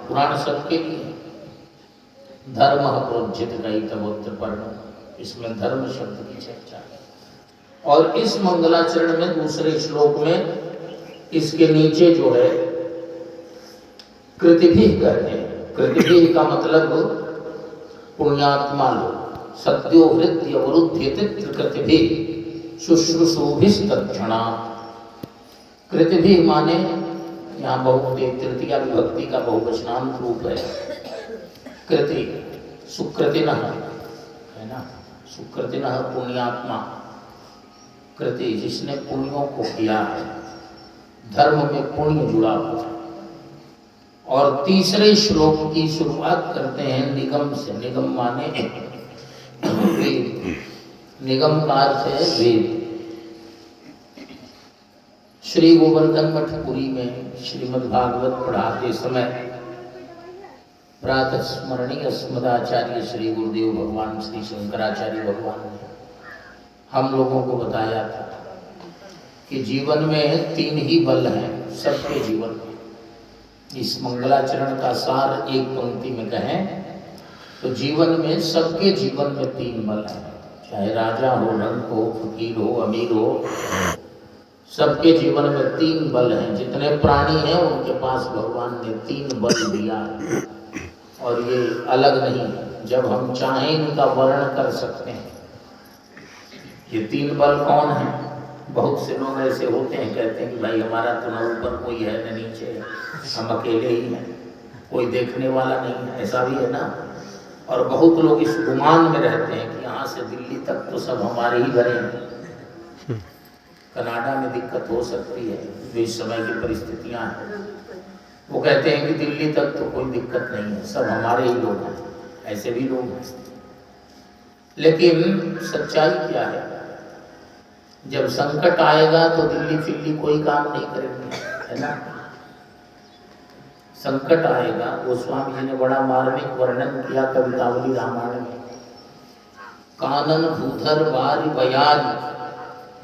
पुराण सबके लिए। धर्म प्रोज्झित कैतवोत्र पर्ण, इसमें धर्म शब्द की चर्चा है। और इस मंगलाचरण में दूसरे श्लोक में इसके नीचे जो है कृतिभिः कहते हैं। कृतिभिः का मतलब पुण्यात्मा लोग। सद्यो हृदय अवरुद्ध्यते कृतिभिः शुश्रूषुभिस्तत्क्षणात्। कृतिभिः माने यहाँ बहुवचन तृतीया विभक्ति का बहुवचनांत रूप है। कृति सुकृतिनः है ना, सुकृतिनः पुण्यात्मा। कृति जिसने पुण्यों को किया है, धर्म में पुण्य जुड़ा हुआ है। और तीसरे श्लोक की शुरुआत करते हैं निगम से। निगम माने वेद। निगम का अर्थ है वेद। श्री गोवर्धन मठपुरी में श्रीमद् भागवत पढ़ाते समय प्रातः स्मरणीय अस्मदाचार्य श्री गुरुदेव भगवान श्री शंकराचार्य भगवान ने हम लोगों को बताया था कि जीवन में 3 ही बल हैं सबके जीवन में। इस मंगलाचरण का सार एक पंक्ति में कहें तो जीवन में सबके जीवन में 3 बल हैं। चाहे राजा हो, रंक हो, फकीर हो, अमीर हो, सबके जीवन में 3 बल हैं। जितने प्राणी हैं उनके पास भगवान ने 3 बल दिया है और ये अलग नहीं है। जब हम चाहें इनका वर्णन कर सकते हैं। ये 3 बल कौन है? बहुत से लोग ऐसे होते हैं, कहते हैं कि भाई हमारा तो न ऊपर कोई है न नीचे है, हम अकेले ही हैं, कोई देखने वाला नहीं है। ऐसा भी है ना। और बहुत लोग इस गुमान में रहते हैं कि यहाँ से दिल्ली तक तो सब हमारे ही घरे हैं। कनाडा में दिक्कत हो सकती है, जो इस समय की परिस्थितियाँ हैं। वो कहते हैं कि दिल्ली तक तो कोई दिक्कत नहीं है, सब हमारे ही लोग हैं। ऐसे भी लोग हैं। लेकिन सच्चाई क्या है? जब संकट आएगा तो दिल्ली फिल्ली कोई काम नहीं करेंगे, है ना। संकट आएगा। गोस्वामी जी ने बड़ा मार्मिक वर्णन किया कवितावली रामायण में। कानन भूधर वारि बयारी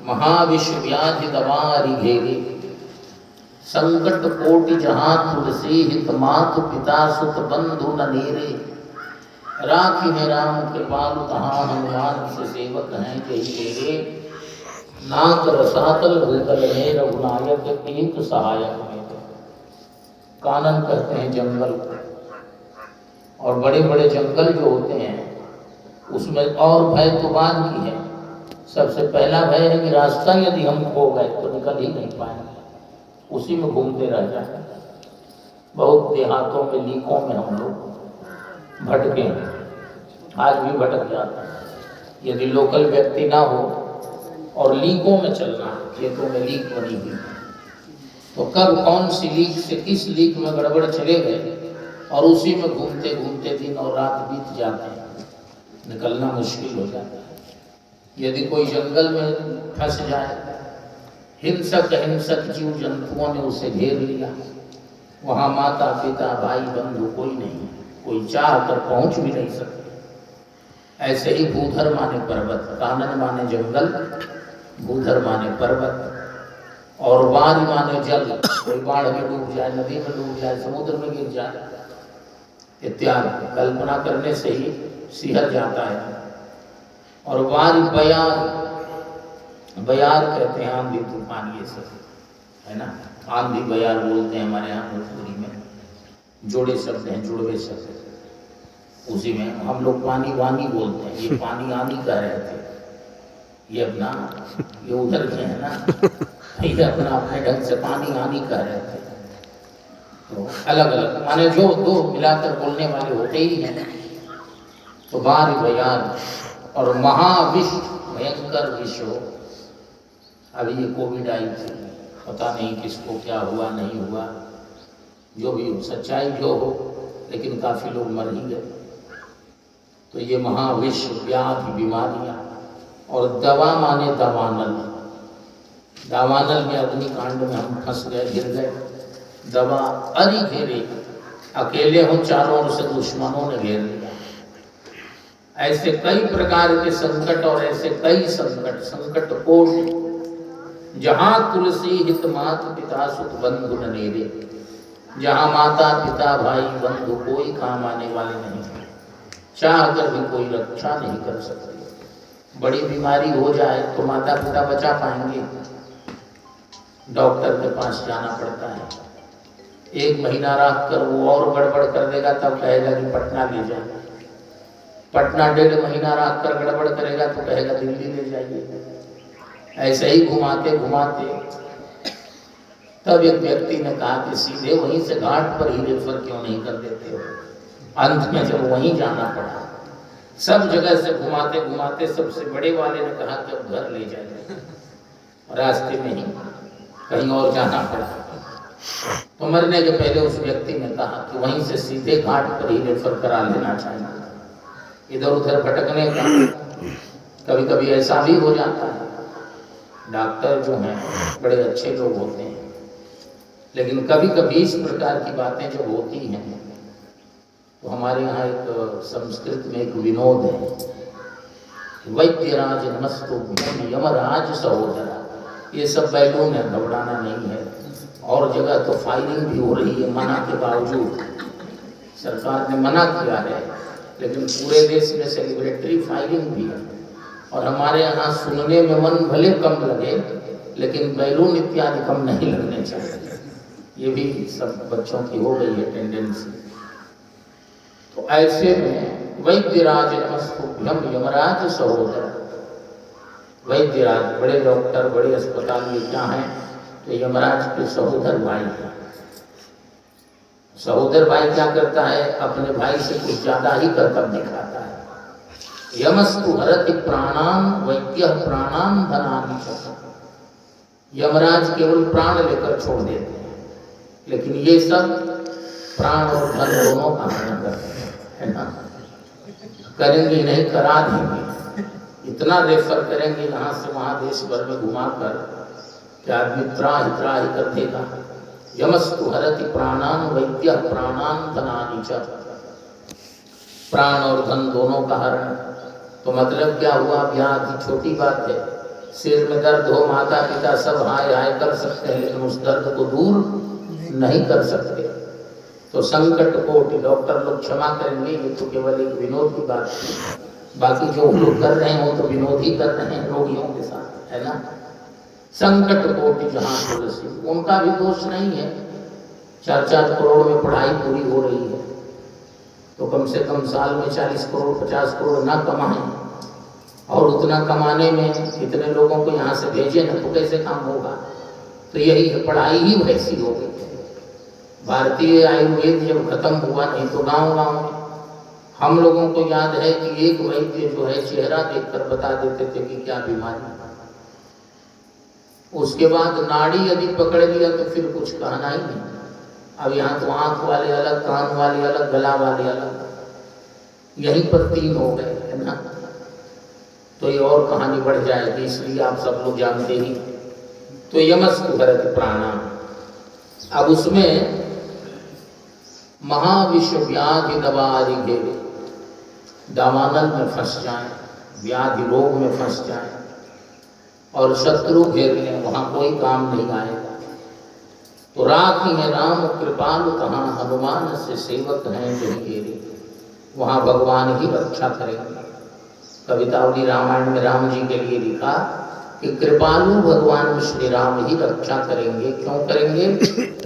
महाविश्व व्याधि दवारी घेरे। संकट कोटि जहाँ तुलसी हित मातु पिता सुत बंधु न नेरे। राखी है राम कृपालु तहाँ हनुमान से सेवक हैं कही तेरे। नाक रसातल भूतल में रघुनायक एक सहायक में। कानन कहते हैं जंगल। और बड़े बड़े जंगल जो होते हैं उसमें और भय तो बाद की है। सबसे पहला भय है कि रास्ता यदि हम खो गए तो निकल ही नहीं पाएंगे, उसी में घूमते रह जाए। बहुत देहातों में लीकों में हम लोग भटके हैं, आज भी भटक जाते हैं। यदि लोकल व्यक्ति ना हो और लीकों में चलना, खेतों में लीक बनी हुई, तो कब कौन सी लीक से किस लीक में गड़बड़ चले गए और उसी में घूमते घूमते दिन और रात बीत जाते हैं, निकलना मुश्किल हो जाता है। यदि कोई जंगल में फंस जाए, हिंसक जीव जंतुओं ने उसे घेर लिया, वहाँ माता पिता भाई बंधु कोई नहीं, कोई चाह कर पहुँच भी नहीं सकते। ऐसे ही भूधर माने पर्वत, कानन माने जंगल, भूधर माने पर्वत, और वार माने जल। कोई बाढ़ में डूब जाए, नदी में डूब जाए, समुद्र में गिर जाए इत्यादि कल्पना करने से ही सिहर जाता है। और वार बयार, बयार कहते हैं आंधी तूफान, ये सब है ना। आंधी बयार बोलते हैं हमारे यहाँ भोजपुरी में। जोड़े शब्द हैं, जुड़वे शब्द। उसी में हम लोग पानी वानी बोलते हैं। ये पानी आनी कह रहे थे, ये अपना ये उधर के है ना, ये अपना अपने ढंग से पानी आनी कह रहे थे। तो अलग अलग माने जो दो मिलाकर बोलने वाले होते ही हैं। तो बार बयान और महाविश्व, भयंकर विश्व। अभी ये कोविड आई थी, पता नहीं किसको क्या हुआ नहीं हुआ, जो भी हो, सच्चाई जो हो, लेकिन काफ़ी लोग मर ही गए। तो ये महाविश्व व्याधि बीमारियाँ। और दवा माने दवानल। दावानल में अग्निकांड में हम फंस गए, गिर गए। दवा अरि घेरे, अकेले हो, चारों ओर से दुश्मनों ने घेर लिया। ऐसे कई प्रकार के संकट और ऐसे कई संकट, संकट कोट जहाँ तुलसी हित मात पिता सुत बंधु न नेरे। जहाँ माता पिता भाई बंधु कोई काम आने वाले नहीं, चाह कर भी कोई रक्षा नहीं कर सकते। बड़ी बीमारी हो जाए तो माता पिता बचा पाएंगे, डॉक्टर के पास जाना पड़ता है। 1 महीना रख कर वो और गड़बड़ कर देगा, तब कहेगा कि पटना ले जाए। पटना 1.5 महीना रख कर गड़बड़ करेगा तो कहेगा दिल्ली ले जाइए। ऐसे ही घुमाते घुमाते तब एक व्यक्ति ने कहा कि सीधे वहीं से घाट पर ही रेफर क्यों नहीं कर देते हो। अंत में जब वहीं जाना पड़ा, सब जगह से घुमाते घुमाते सबसे बड़े वाले ने कहा कि अब घर ले जाइए, रास्ते में ही कहीं और जाना पड़ा। तो मरने के पहले उस व्यक्ति ने कहा कि वहीं से सीधे घाट पर ही रेफर करा लेना चाहिए। इधर उधर भटकने का कभी कभी ऐसा भी हो जाता है। डॉक्टर जो हैं बड़े अच्छे लोग होते हैं, लेकिन कभी कभी इस प्रकार की बातें जब होती हैं तो हमारे यहाँ एक संस्कृत में एक विनोद है, वैद्यराज नमस्तुभ्यं यमराज सहोदरा। ये सब बैलून है, घबराना नहीं है। और जगह तो फायरिंग भी हो रही है मना के बावजूद। सरकार ने मना किया है, लेकिन पूरे देश में सेलिब्रेटरी फायरिंग भी है। और हमारे यहाँ सुनने में मन भले कम लगे, लेकिन बैलून इत्यादि कम नहीं लगने चाहिए। ये भी सब बच्चों की हो गई है टेंडेंसी। तो ऐसे में वैद्यराज नमस्तुभ्यं यमराज सहोदर, वैद्यराज बड़े डॉक्टर बड़े अस्पताल में क्या हैं तो यमराज के सहोदर भाई हैं। सहोदर भाई क्या करता है, अपने भाई से कुछ ज्यादा ही कर्तव्य दिखाता है। यमस्तु हरति प्राणान वैद्यः प्राणान धनानि च। यमराज केवल प्राण लेकर छोड़ देते हैं, लेकिन ये सब प्राण और धन दोनों का हरण करते हैं, है ना। करेंगे नहीं, करा देंगे। इतना रेफर करेंगे यहाँ से वहाँ देश भर में घुमा कर कि आदमी त्राहि त्राहि कर देगा। यमस्तु हरति प्राणान वैद्यः प्राणान धनानि च। प्राण और धन दोनों का हरण। तो मतलब क्या हुआ, व्याधि छोटी बात है। सिर में दर्द हो, माता पिता सब हाय हाय कर सकते हैं, लेकिन उस दर्द को दूर नहीं कर सकते। तो संकट कोटि, डॉक्टर लोग क्षमा करेंगे, ये तो केवल एक विनोद की बात थी। बाकी जो लोग कर रहे हैं वो तो विनोद ही कर रहे हैं रोगियों के साथ, है ना। संकट कोटि जहाँ तुलसी, उनका भी दोष नहीं है। 4-4 करोड़ में पढ़ाई पूरी हो रही है, तो कम से कम साल में 40 करोड़ 50 करोड़ ना कमाएं, और उतना कमाने में कितने लोगों को यहाँ से भेजे ना, तो कैसे काम होगा। तो यही है, पढ़ाई ही वैसी हो गई। भारतीय आयुर्वेद जब खत्म हुआ, नहीं तो गांव गांव में हम लोगों को याद है कि एक वैद्य जो है चेहरा देखकर बता देते थे कि क्या बीमारी। उसके बाद नाड़ी यदि पकड़ लिया तो फिर कुछ कहना ही नहीं। अब यहाँ तो आंख वाले अलग, कान वाले अलग, गला वाले अलग, यहीं पर 3 हो गए, है ना। तो ये और कहानी बढ़ जाएगी, इसलिए आप सब लोग जानते ही। तो यमस्तु हरति प्राणान। अब उसमें महाविश्व व्याधि दवारी घेरे, दावानल में फंस जाए, व्याधि रोग में फंस जाए और शत्रु घेर लें, वहां कोई काम नहीं आएगा। तो राखी है राम कृपालु कहाँ, हनुमान से सेवक हैं जो घेरे, वहां भगवान ही रक्षा करेंगे। कवितावली रामायण में राम जी के लिए लिखा कि कृपालु भगवान श्री राम ही रक्षा करेंगे। क्यों करेंगे?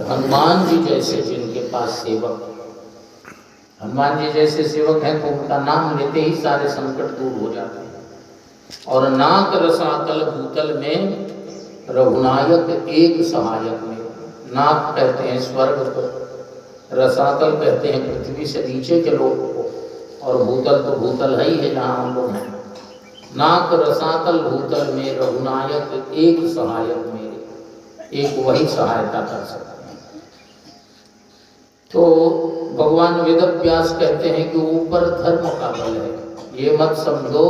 हनुमान जी जैसे जिनके पास सेवक, हनुमान जी जैसे सेवक हैं तो उनका नाम लेते ही सारे संकट दूर हो जाते हैं। और नाक रसातल भूतल में रघुनायक एक सहायक में, नाक कहते हैं स्वर्ग को, रसातल कहते हैं पृथ्वी से नीचे के लोग को, और भूतल तो भूतल है ही है जहाँ हम लोग हैं। नाक रसातल भूतल में रघुनायक एक सहायक मेरे, एक वही सहायता कर सकते हैं। तो भगवान वेदव्यास कहते हैं कि ऊपर धर्म का बल है। ये मत समझो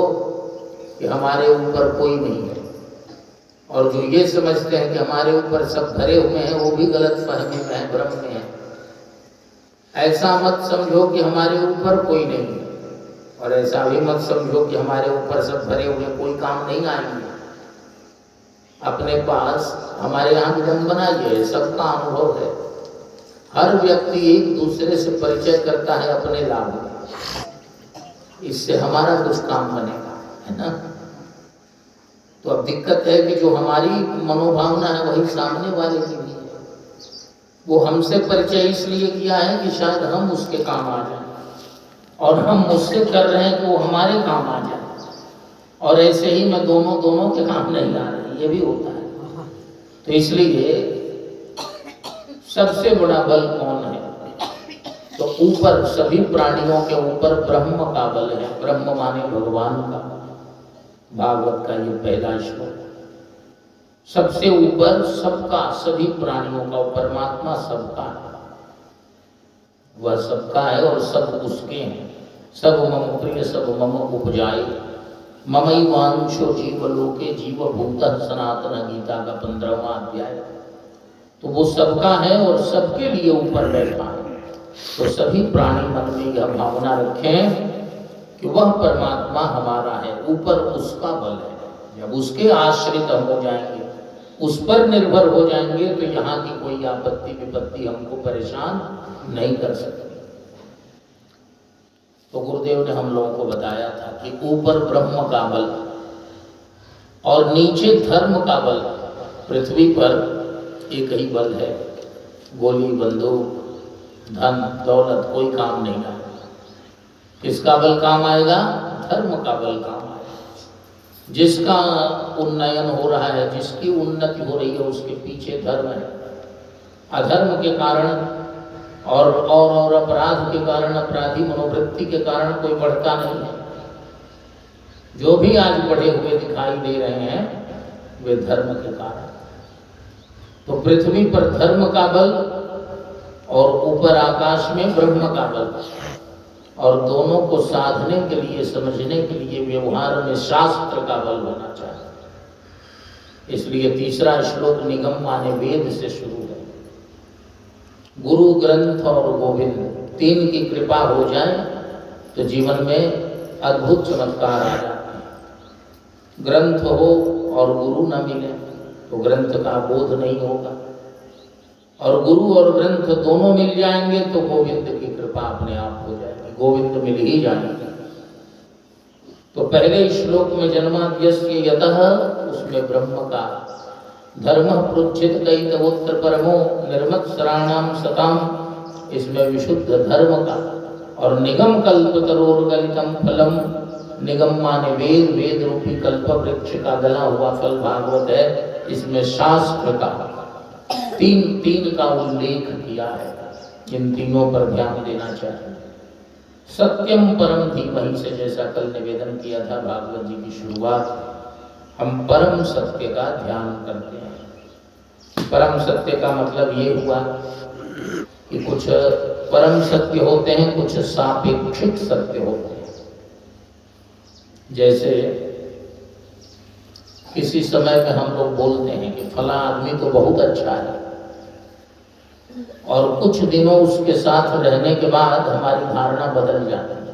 कि हमारे ऊपर कोई नहीं है, और जो ये समझते हैं कि हमारे ऊपर सब भरे हुए हैं वो भी गलत फहमी में है, भ्रम में है। ऐसा मत समझो कि हमारे ऊपर कोई नहीं है, और ऐसा भी मत समझो कि हमारे ऊपर सब भरे हुए कोई काम नहीं आएंगे। अपने पास हमारे यहाँ भी दम बनाइए, सबका अनुभव है। हर व्यक्ति एक दूसरे से परिचय करता है अपने लाभ में, इससे हमारा कुछ काम बनेगा, है ना। तो अब दिक्कत है कि जो हमारी मनोभावना है वही सामने वाले की भी है। वो हमसे परिचय इसलिए किया है कि शायद हम उसके काम आ जाएं, और हम मुझसे कर रहे हैं कि वो हमारे काम आ जाए, और ऐसे ही मैं दोनों के काम नहीं आ रहे, ये भी होता है। तो इसलिए सबसे बड़ा बल कौन है? तो ऊपर सभी प्राणियों के ऊपर ब्रह्म का बल है। ब्रह्म माने भगवान का। भागवत का ये पहला श्लोक। सबसे ऊपर सबका, सभी प्राणियों का, परमात्मा सबका है, वह सबका है और सब उसके हैं। सब मम प्रिय सब मम उपजाए, ममैवांशो जीवलोके जीवभूतः सनातन, गीता का 15वां अध्याय। तो वो सबका है और सबके लिए ऊपर बैठा है। तो सभी प्राणी मन में यह भावना रखें कि वह परमात्मा हमारा है, ऊपर उसका बल है। जब उसके आश्रित हम हो जाएंगे, उस पर निर्भर हो जाएंगे, तो यहाँ की कोई आपत्ति विपत्ति हमको परेशान नहीं कर सकती। तो गुरुदेव ने हम लोगों को बताया था कि ऊपर ब्रह्म का बल और नीचे धर्म का बल। पृथ्वी पर एक ही बल है, गोली बंदूक धन दौलत कोई काम नहीं आएगा। किसका बल काम आएगा? धर्म का बल काम आएगा। जिसका उन्नयन हो रहा है, जिसकी उन्नति हो रही है, उसके पीछे धर्म है। अधर्म के कारण और अपराध के कारण, अपराधी मनोवृत्ति के कारण कोई बढ़ता नहीं है। जो भी आज बढ़े हुए दिखाई दे रहे हैं वे धर्म के कारण। तो पृथ्वी पर धर्म का बल और ऊपर आकाश में ब्रह्म का बल, और दोनों को साधने के लिए, समझने के लिए व्यवहार में शास्त्र का बल होना चाहिए। इसलिए तीसरा श्लोक निगम माने वेद से शुरू है। गुरु, ग्रंथ और गोविंद, तीन की कृपा हो जाए तो जीवन में अद्भुत चमत्कार आ जाते हैं। ग्रंथ हो और गुरु न मिले तो ग्रंथ का बोध नहीं होगा, और गुरु और ग्रंथ दोनों मिल जाएंगे तो गोविंद की कृपा अपने आप हो जाएगी, गोविंद मिल ही जाएंगे। तो पहले श्लोक में जन्माद्यस्य यतः, उसमें ब्रह्म का, धर्म प्रोच्चित कैतवोत्तर परमो निर्मत्सराणाम सताम, इसमें विशुद्ध धर्म का, और निगम कल्पतरोर्गलितम फलम, निगम माने वेद, वेद रूपी कल्प वृक्ष का गला हुआ फल भागवत है, इसमें शास्त्र का तीन का उल्लेख किया है। इन तीनों पर ध्यान देना चाहिए। सत्यम परम धीमहि से, जैसा कल निवेदन किया था भागवत जी की शुरुआत, हम परम सत्य का ध्यान करते हैं। परम सत्य का मतलब ये हुआ कि कुछ परम सत्य होते हैं, कुछ सापेक्षिक सत्य होते हैं। जैसे किसी समय में हम लोग बोलते हैं कि फला आदमी तो बहुत अच्छा है, और कुछ दिनों उसके साथ रहने के बाद हमारी धारणा बदल जाती है।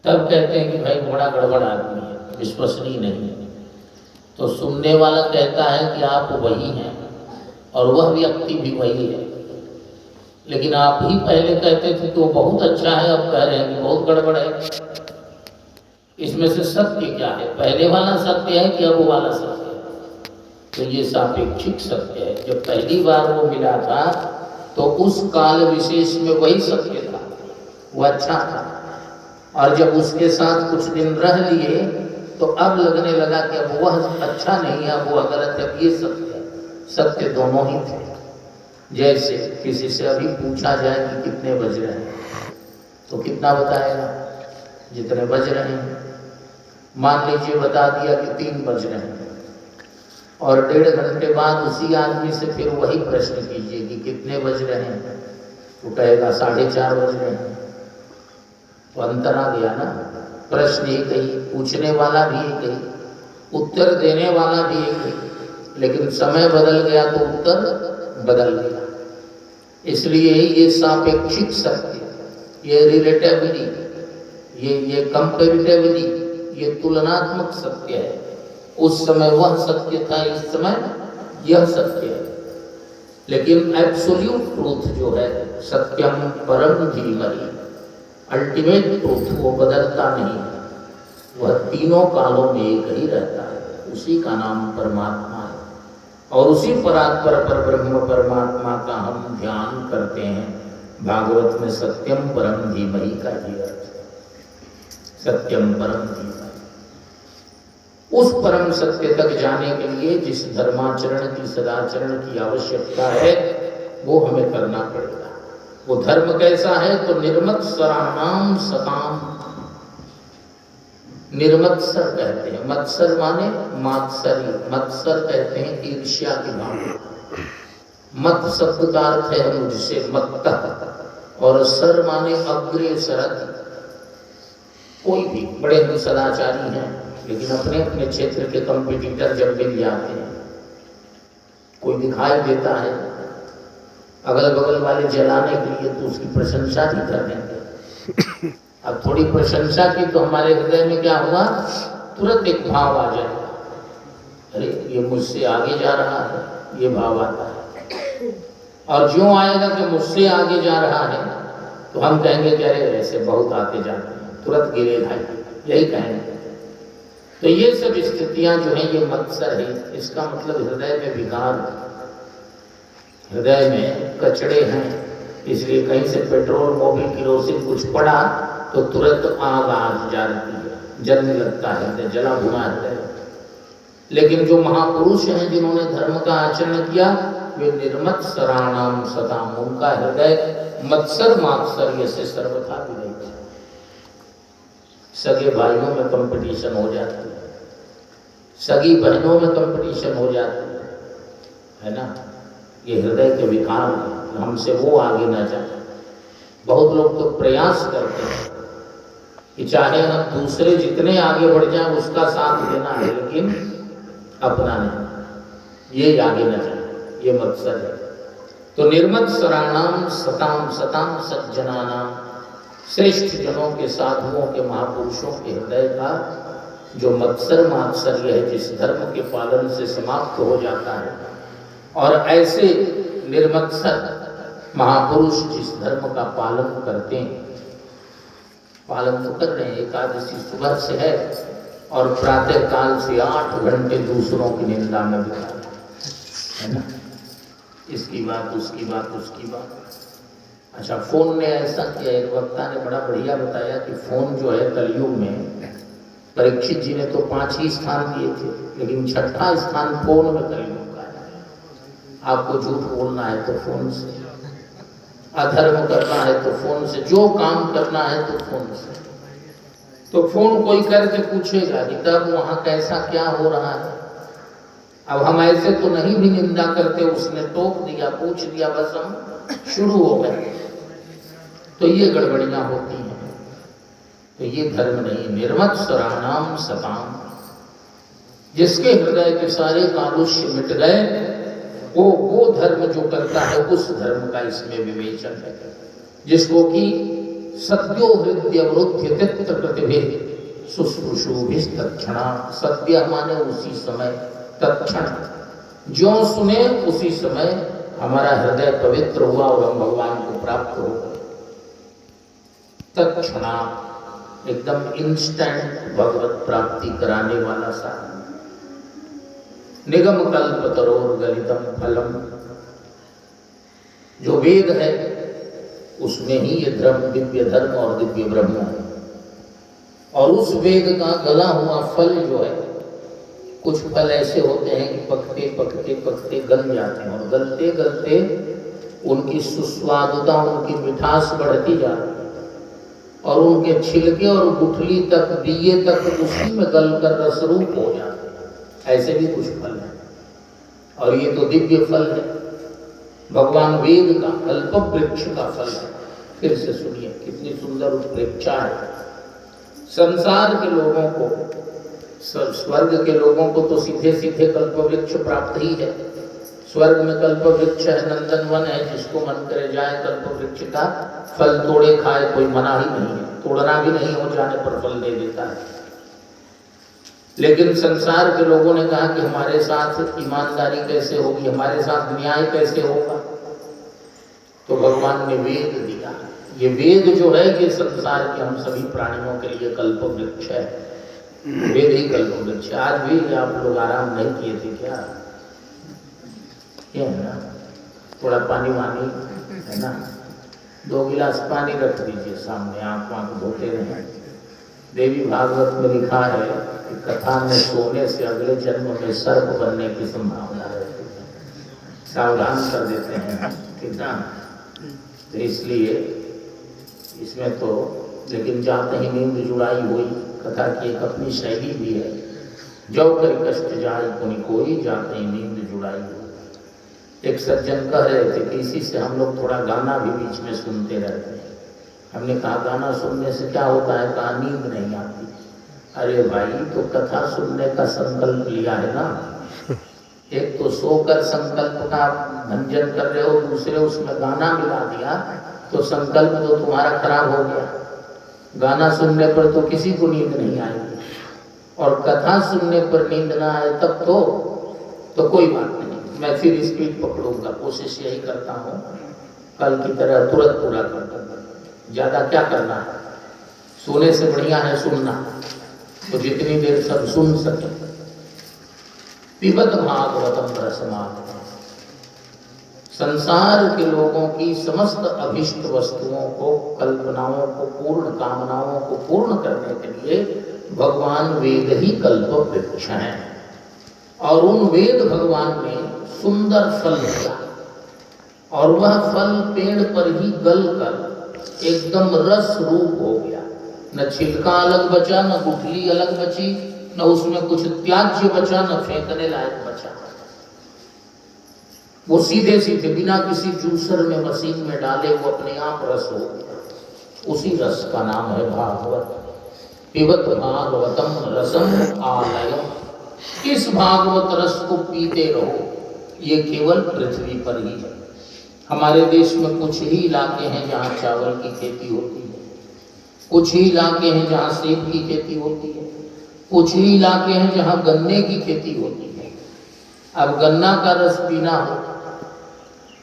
तब कहते हैं कि भाई बड़ा गड़बड़ आदमी है, विश्वसनीय नहीं है। तो सुनने वाला कहता है कि आप वही हैं और वह व्यक्ति भी वही है, लेकिन आप ही पहले कहते थे कि वो बहुत अच्छा है, अब कह रहे हैं कि बहुत गड़बड़ है। इसमें से सत्य क्या है? पहले वाला सत्य है कि अब वाला सत्य है? तो ये सापेक्षिक सत्य है। जब पहली बार वो मिला था तो उस काल विशेष में वही सत्य था, वो अच्छा था, और जब उसके साथ कुछ दिन रह लिए तो अब लगने लगा कि अब वह अच्छा नहीं है, वो गलत है। ये सत्य है, सत्य दोनों ही थे। जैसे किसी से अभी पूछा जाए कि कितने बज रहे हैं, तो कितना बताएगा? जितने बज रहे हैं। मान लीजिए बता दिया कि 3 बज रहे हैं, और 1.5 घंटे बाद उसी आदमी से फिर वही प्रश्न कीजिए कि कितने बज रहे हैं, वो कहेगा 4:30 बज रहे हैं। तो अंतर आ गया ना। प्रश्न एक ही, पूछने वाला भी एक ही, उत्तर देने वाला भी एक ही, लेकिन समय बदल गया तो उत्तर बदल गया। इसलिए ये सापेक्षिक सत्य, ये रिलेटिवली, ये कंपैरेटिवली, ये तुलनात्मक सत्य है। उस समय वह सत्य था, इस समय यह सत्य है। लेकिन एब्सोल्यूट ट्रूथ जो है, सत्यम परम धीमहि, अल्टीमेट ट्रूथ, वो बदलता नहीं है, वह तीनों कालों में एक ही रहता है, उसी का नाम परमात्मा है। और उसी परात्पर पर ब्रह्म परमात्मा का हम ध्यान करते हैं। भागवत में सत्यम परम धीमहि का ही अर्थ है, सत्यम परम धीमहि। उस परम सत्य तक जाने के लिए जिस धर्माचरण की, सदाचरण की आवश्यकता है, वो हमें करना पड़ेगा। वो धर्म कैसा है? तो निर्मत्सराणाम सताम, निर्मत्सर कहते हैं, मत्सर माने मात्सर्य, मत्सर कहते हैं ईर्ष्या की भावना। मत शब्द का अर्थ है मुझसे, मत्तः, और सर माने अग्रेसरति। कोई भी बड़े ही सदाचारी हैं, लेकिन अपने अपने क्षेत्र के कंपटीटर जब मिल जाते हैं, कोई दिखाई देता है अगल बगल वाले जलाने के लिए, तो उसकी प्रशंसा भी कर देंगे। अब थोड़ी प्रशंसा की तो हमारे हृदय में क्या हुआ? तुरंत एक भाव आ जाएगा, अरे ये मुझसे आगे जा रहा है, ये भाव आता है। और ज्यों आएगा कि मुझसे आगे जा रहा है, तो हम कहेंगे कि अरे ऐसे बहुत आते जाते हैं, तुरंत गिरे भाई, यही कहेंगे। तो ये सब स्थितियां जो हैं, ये मत्सर है। इसका मतलब हृदय में विकार, हृदय में कचड़े हैं। इसलिए कहीं से पेट्रोल, मोबिल, किरोसिन कुछ पड़ा तो तुरंत आग आ जाती है, जलने लगता है, जला भुना है। लेकिन जो महापुरुष हैं, जिन्होंने धर्म का आचरण किया, वे निर्मत्सराणाम सताम, उनका हृदय मत्सर मात्सर्य से सर्वथा विरहित है। सगे भाइयों में कंपटीशन हो जाती है, सगी बहनों में कंपटीशन हो जाती है ना। ये हृदय के विकार है, हमसे वो आगे ना जाए। बहुत लोग तो प्रयास करते हैं कि चाहे हम दूसरे जितने आगे बढ़ जाएं उसका साथ देना है, लेकिन अपना नहीं, ये आगे न जाए, ये मत्सर है। तो निर्मत्सराणाम सताम, सताम सज्जनानाम, श्रेष्ठ जनों के, साधुओं के, महापुरुषों के हृदय का जो मत्सर मात्सर्य है, जिस धर्म के पालन से समाप्त हो जाता है। और ऐसे निर्मत्सर महापुरुष जिस धर्म का पालन करते हैं, पालन तो कर रहे हैं, एकादशी सुबह से है और प्रातः काल से 8 घंटे दूसरों की निंदा में बिता है ना, इसकी बात, उसकी बात, उसकी बात। अच्छा, फोन ने ऐसा किया, एक वक्ता ने बड़ा बढ़िया बताया कि फोन जो है कलयुग में, परीक्षित जी ने तो 5 ही स्थान दिए थे, लेकिन 6ठा स्थान फोन में कलयुग का है। आपको झूठ बोलना है तो फोन से, अधर्म करना है तो फोन से, जो काम करना है तो फोन से। तो फोन कोई करके पूछेगा कि तब वहां कैसा क्या हो रहा है। अब हम ऐसे तो नहीं भी निंदा करते, उसने टोक दिया, पूछ दिया, बस हम शुरू हो गए। तो ये गड़बड़ियां होती हैं। तो ये धर्म नहीं। निर्मत्सराणाम सताम, जिसके हृदय के सारे कालुष्य मिट गए, वो धर्म जो करता है, उस धर्म का इसमें विवेचन है। जिसको कि सत्यो हृदय वृद्ध तित्र प्रतिभे शुश्रूषुभिस्तक्षणा, सत्य माने उसी समय, तत्क्षण, जो सुने उसी समय हमारा हृदय पवित्र हुआ और हम भगवान को प्राप्त हो गए। तत्क्षणा, एकदम इंस्टेंट भगवत प्राप्ति कराने वाला साधन। निगम कल्प तरोर गलितम फलम, जो वेद है उसमें ही ये धर्म, दिव्य धर्म और दिव्य ब्रह्म है। और उस वेद का गला हुआ फल जो है, कुछ फल ऐसे होते हैं कि पकते पकते पकते गल जाते हैं, और गलते गलते उनकी सुस्वादुता, उनकी मिठास बढ़ती जाती है, और उनके छिलके और गुठली तक, बीए तक उसी में गलकर रसरूप हो जाते हैं। ऐसे भी कुछ फल हैं, और ये तो दिव्य फल है, भगवान वेद का कल्प वृक्ष का फल है। फिर से सुनिए, कितनी सुंदर उत्प्रेक्षा है। संसार के लोगों को, स्वर्ग के लोगों को तो सीधे सीधे कल्प वृक्ष प्राप्त ही है। स्वर्ग में कल्प वृक्ष है, नंदनवन है, जिसको मन करे जाए कल्प वृक्ष का फल तोड़े खाए, कोई मना ही नहीं है, तोड़ना भी नहीं हो जाने पर फल दे देता है। लेकिन संसार के लोगों ने कहा कि हमारे साथ ईमानदारी कैसे होगी, हमारे साथ न्याय कैसे होगा। तो भगवान ने वेद दिया। ये वेद जो है ये संसार के हम सभी प्राणियों के लिए कल्प वृक्ष है। वेद ही कल्प वृक्ष। आज भी आप लोग आराम नहीं किए थे क्या? ये है ना, थोड़ा पानी वानी है ना, 2 गिलास पानी रख दीजिए सामने, आंख आंख धोते रहे। देवी भागवत में लिखा है कि कथा में सोने से अगले जन्म में सर्प बनने की संभावना रहती है, सावधान कर देते हैं, ठीक ना। तो इसलिए इसमें तो, लेकिन जाते ही नींद जुड़ाई हुई। कथा की एक अपनी शैली भी है, जो कर कष्ट जाए पुनि कोई, जाते ही नींद जुड़ाई हुई। एक सज्जन कह रहे थे कि इसी से हम लोग थोड़ा गाना भी बीच में सुनते रहते हैं। हमने कहा गाना सुनने से क्या होता है? कहा नींद नहीं आती। अरे भाई, तो कथा सुनने का संकल्प लिया है ना, एक तो सोकर संकल्प का भंजन कर रहे हो, दूसरे उसमें गाना मिला दिया, तो संकल्प तो तुम्हारा खराब हो गया। गाना सुनने पर तो किसी को नींद नहीं आएगी, और कथा सुनने पर नींद ना आए तब तो कोई बात नहीं, मैं फिर स्पीड पकड़ूंगा। कोशिश यही करता हूँ कल की तरह तुरंत पूरा कर दूंगा। ज़्यादा क्या करना है, सोने से बढ़िया है सुनना, तो जितनी देर सब सुन सके। पिबत भागवतम रसमागम। संसार के लोगों की समस्त अभिष्ट वस्तुओं को, कल्पनाओं को, पूर्ण कामनाओं को पूर्ण करने के लिए भगवान वेद ही कल्प वृक्ष हैं। और उन वेद भगवान ने सुंदर फल दिया, और वह फल पेड़ पर ही गल कर एकदम रस रूप हो गया। न छिलका अलग बचा, न गुठली अलग बची, न उसमें कुछ त्याज्य बचा, न फेंकने लायक बचा। वो सीधे सीधे बिना किसी जूसर में, मशीन में डाले, वो अपने आप रस हो गया। उसी रस का नाम है भागवत। पिबत भागवतम रसम आलयम। इस भागवत रस को पीते रहो। ये केवल पृथ्वी पर ही है। हमारे देश में कुछ ही इलाके हैं जहाँ चावल की खेती होती है, कुछ ही इलाके हैं जहाँ सेब की खेती होती है, कुछ ही इलाके हैं जहाँ गन्ने की खेती होती है। अब गन्ना का रस पीना हो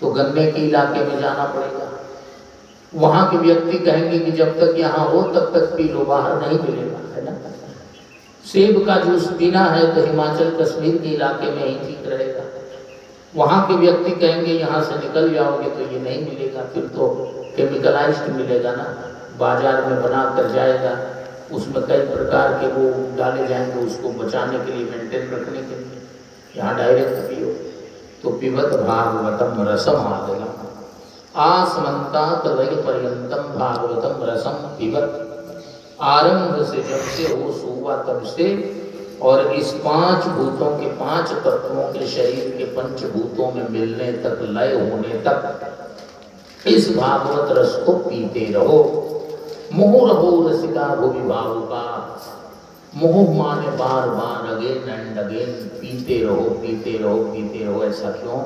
तो गन्ने के इलाके में जाना पड़ेगा। वहाँ के व्यक्ति कहेंगे कि जब तक यहाँ हो तब तक पी लो, बाहर नहीं मिलेगा, है ना। सेब का जूस पीना है तो हिमाचल कश्मीर के इलाके में ही ठीक रहेगा। वहाँ के व्यक्ति कहेंगे यहाँ से निकल जाओगे तो ये नहीं मिलेगा, फिर तो केमिकलाइज्ड मिलेगा ना, बाजार में बना कर जाएगा, उसमें कई प्रकार के वो डाले जाएंगे उसको बचाने के लिए, मेंटेन रखने के लिए। यहाँ डायरेक्ट पियो। तो पिबत भागवतम रसम आदयम। आसमंतात वै पर्यंतम भागवतम रसम पिबत। आरंभ से जब से हो सुवा तब से, और इस 5 भूतों के, 5 तत्वों के शरीर के पंचभूतों में मिलने तक, लय होने तक इस भागवत रस को पीते रहो। मोह रहो रसिका भुवि भावुका। मोह माने बार बार, अगेन एंड अगेन। पीते रहो, पीते रहो, पीते रहो। ऐसा क्यों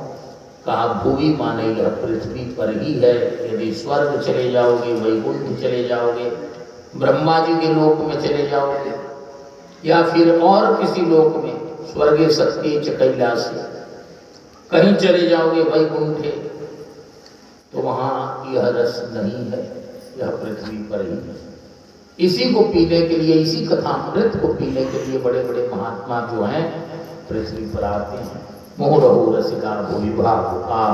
कहा? भुवि माने यह पृथ्वी पर ही है। यदि स्वर्ग चले जाओगे, वैकुंठ चले जाओगे, ब्रह्मा जी के लोक में चले जाओगे, या फिर और किसी लोक में, स्वर्गे सत्य च कैलासी, कहीं चले जाओगे वैकुंठे, तो वहाँ यह रस नहीं है, यह पृथ्वी पर ही है। इसी को पीने के लिए, इसी कथामृत को पीने के लिए बड़े बड़े महात्मा जो हैं पृथ्वी पर आते हैं। मोह रहो रसिका भुवि भावुका।